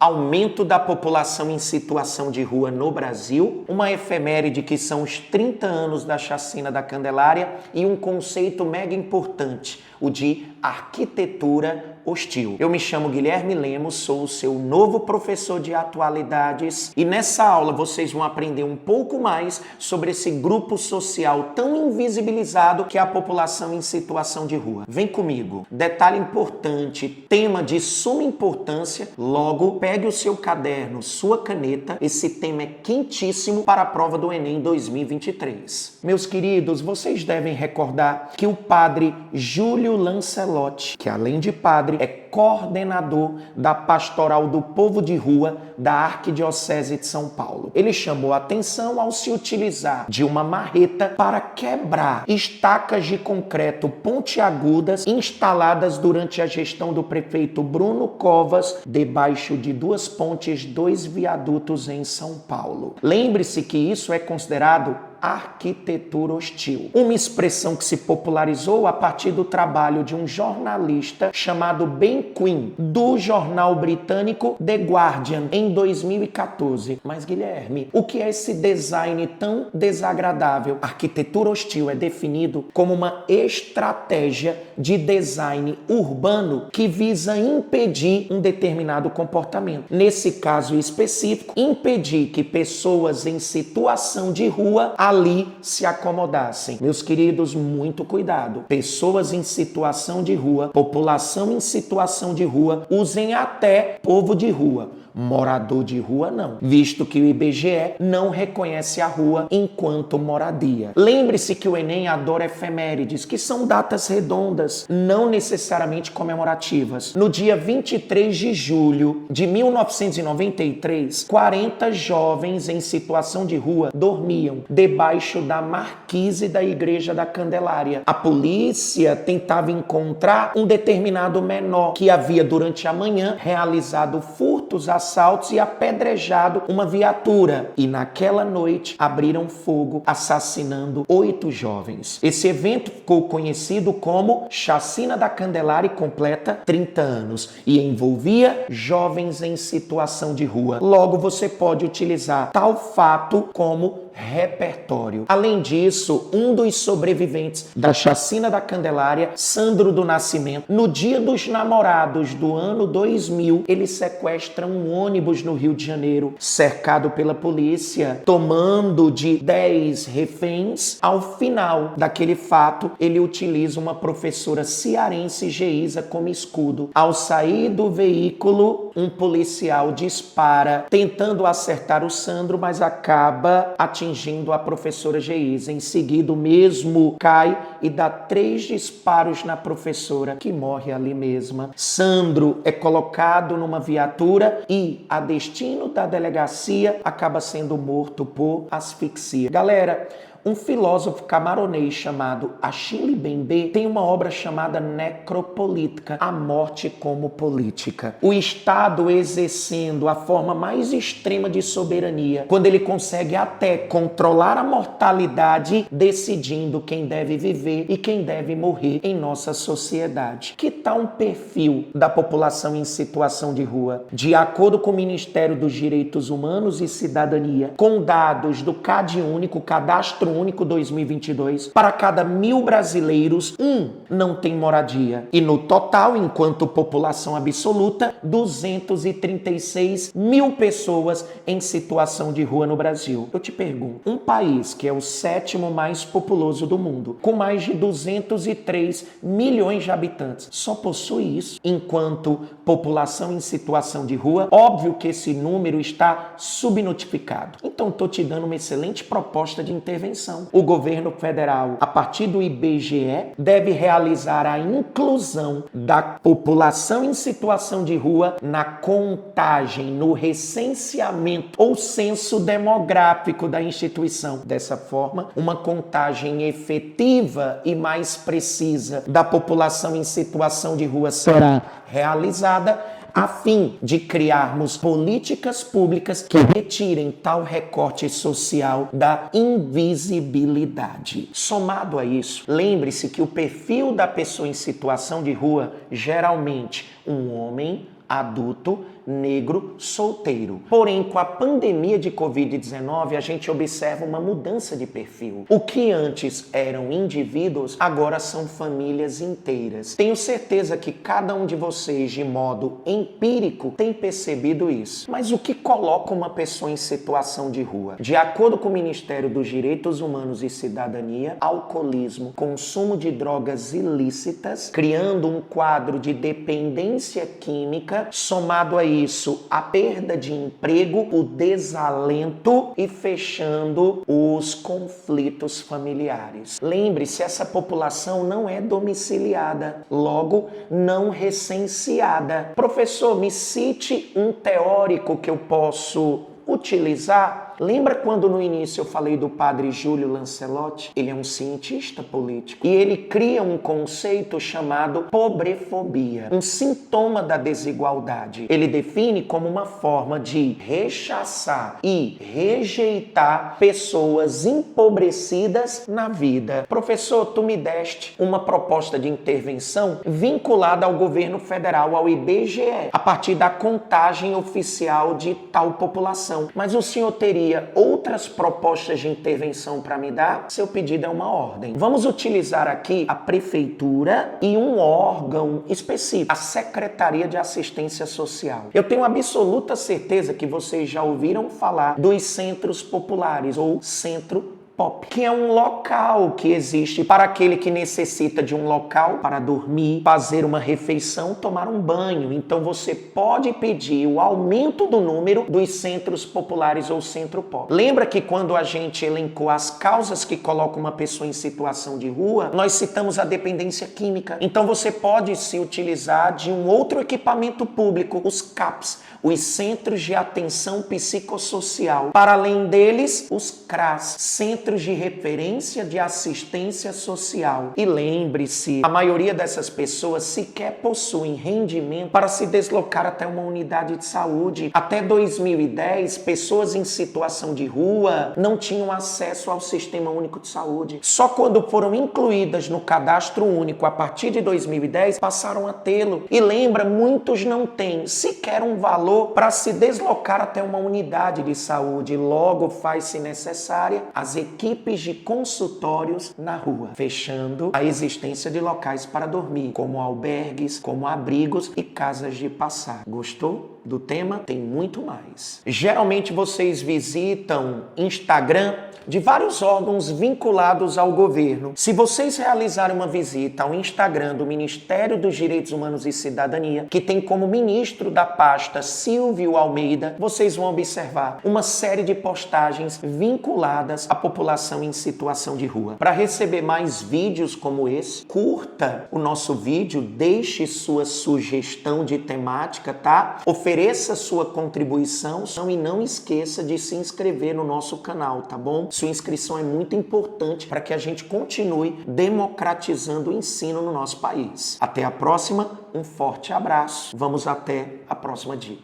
Aumento da população em situação de rua no Brasil, uma efeméride que são os 30 anos da chacina da Candelária e um conceito mega importante, o de arquitetura hostil. Eu me chamo Guilherme Lemos, sou o seu novo professor de atualidades e nessa aula vocês vão aprender um pouco mais sobre esse grupo social tão invisibilizado que é a população em situação de rua. Vem comigo. Detalhe importante, tema de suma importância, logo pegue o seu caderno, sua caneta, esse tema é quentíssimo para a prova do Enem 2023. Meus queridos, vocês devem recordar que o padre Júlio Lancelotti, que além de padre, é coordenador da Pastoral do Povo de Rua da Arquidiocese de São Paulo. Ele chamou a atenção ao se utilizar de uma marreta para quebrar estacas de concreto pontiagudas instaladas durante a gestão do prefeito Bruno Covas, debaixo de duas pontes, dois viadutos em São Paulo. Lembre-se que isso é considerado arquitetura hostil. Uma expressão que se popularizou a partir do trabalho de um jornalista chamado Ben Quinn, do jornal britânico The Guardian, em 2014. Mas, Guilherme, o que é esse design tão desagradável? Arquitetura hostil é definido como uma estratégia de design urbano que visa impedir um determinado comportamento. Nesse caso específico, impedir que pessoas em situação de rua ali se acomodassem. Meus queridos, muito cuidado. Pessoas em situação de rua, população em situação de rua, usem até povo de rua. Morador de rua não, visto que o IBGE não reconhece a rua enquanto moradia. Lembre-se que o Enem adora efemérides, que são datas redondas, não necessariamente comemorativas. No dia 23 de julho de 1993, 40 jovens em situação de rua dormiam debaixo da marquise da Igreja da Candelária. A polícia tentava encontrar um determinado menor que havia durante a manhã realizado furtos, assaltos e apedrejado uma viatura. E naquela noite abriram fogo, assassinando 8 jovens. Esse evento ficou conhecido como Chacina da Candelária e completa 30 anos e envolvia jovens em situação de rua. Logo, você pode utilizar tal fato como repertório. Além disso, um dos sobreviventes da Chacina da Candelária, Sandro do Nascimento, no dia dos namorados do ano 2000, ele sequestra um ônibus no Rio de Janeiro, cercado pela polícia, tomando de 10 reféns. Ao final daquele fato, ele utiliza uma professora cearense, Geisa, como escudo. Ao sair do veículo, um policial dispara, tentando acertar o Sandro, mas acaba atingindo a professora Geisa. Em seguida, o mesmo cai e dá 3 disparos na professora, que morre ali mesma. Sandro é colocado numa viatura e, a destino da delegacia, acaba sendo morto por asfixia. Galera, um filósofo camaronês chamado Achille Mbembe tem uma obra chamada Necropolítica, a morte como política. O Estado exercendo a forma mais extrema de soberania, quando ele consegue até controlar a mortalidade, decidindo quem deve viver e quem deve morrer em nossa sociedade. Que tal um perfil da população em situação de rua? De acordo com o Ministério dos Direitos Humanos e Cidadania, com dados do CAD Único, Cadastro Único 2022, para cada 1.000 brasileiros, 1 não tem moradia. E no total, enquanto população absoluta, 236 mil pessoas em situação de rua no Brasil. Eu te pergunto, um país que é o 7º mais populoso do mundo, com mais de 203 milhões de habitantes, só possui isso enquanto população em situação de rua? Óbvio que esse número está subnotificado. Então, estou te dando uma excelente proposta de intervenção. O governo federal, a partir do IBGE, deve realizar a inclusão da população em situação de rua na contagem, no recenseamento ou censo demográfico da instituição. Dessa forma, uma contagem efetiva e mais precisa da população em situação de rua será realizada, a fim de criarmos políticas públicas que retirem tal recorte social da invisibilidade. Somado a isso, lembre-se que o perfil da pessoa em situação de rua, geralmente um homem adulto negro, solteiro. Porém, com a pandemia de Covid-19, a gente observa uma mudança de perfil. O que antes eram indivíduos, agora são famílias inteiras. Tenho certeza que cada um de vocês, de modo empírico, tem percebido isso. Mas o que coloca uma pessoa em situação de rua? De acordo com o Ministério dos Direitos Humanos e Cidadania, alcoolismo, consumo de drogas ilícitas, criando um quadro de dependência química, somado a isso, a perda de emprego, o desalento e fechando os conflitos familiares. Lembre-se, essa população não é domiciliada, logo não recenseada. Professor, me cite um teórico que eu posso utilizar. Lembra quando no início eu falei do padre Júlio Lancelotti? Ele é um cientista político e ele cria um conceito chamado pobrefobia, um sintoma da desigualdade. Ele define como uma forma de rechaçar e rejeitar pessoas empobrecidas na vida. Professor, tu me deste uma proposta de intervenção vinculada ao governo federal, ao IBGE, a partir da contagem oficial de tal população. Mas o senhor teria outras propostas de intervenção para me dar? Seu pedido é uma ordem. Vamos utilizar aqui a prefeitura e um órgão específico, a Secretaria de Assistência Social. Eu tenho absoluta certeza que vocês já ouviram falar dos centros populares ou centro POP, que é um local que existe para aquele que necessita de um local para dormir, fazer uma refeição, tomar um banho. Então você pode pedir o aumento do número dos centros populares ou centro POP. Lembra que quando a gente elencou as causas que colocam uma pessoa em situação de rua, nós citamos a dependência química. Então você pode se utilizar de um outro equipamento público, os CAPs, os Centros de Atenção Psicossocial. Para além deles, os CRAS, Centros de Referência de Assistência Social. E lembre-se, a maioria dessas pessoas sequer possuem rendimento para se deslocar até uma unidade de saúde. Até 2010, pessoas em situação de rua não tinham acesso ao Sistema Único de Saúde. Só quando foram incluídas no Cadastro Único a partir de 2010, passaram a tê-lo. E lembra, muitos não têm sequer um valor para se deslocar até uma unidade de saúde. Logo, faz-se necessária as equipes de consultórios na rua, fechando a existência de locais para dormir, como albergues, como abrigos e casas de passar. Gostou do tema? Tem muito mais. Geralmente vocês visitam Instagram de vários órgãos vinculados ao governo. Se vocês realizarem uma visita ao Instagram do Ministério dos Direitos Humanos e Cidadania, que tem como ministro da pasta Silvio Almeida, vocês vão observar uma série de postagens vinculadas à população em situação de rua. Para receber mais vídeos como esse, curta o nosso vídeo, deixe sua sugestão de temática, tá? Ofereça sua contribuição e não esqueça de se inscrever no nosso canal, tá bom? Sua inscrição é muito importante para que a gente continue democratizando o ensino no nosso país. Até a próxima, um forte abraço. Vamos até a próxima dica.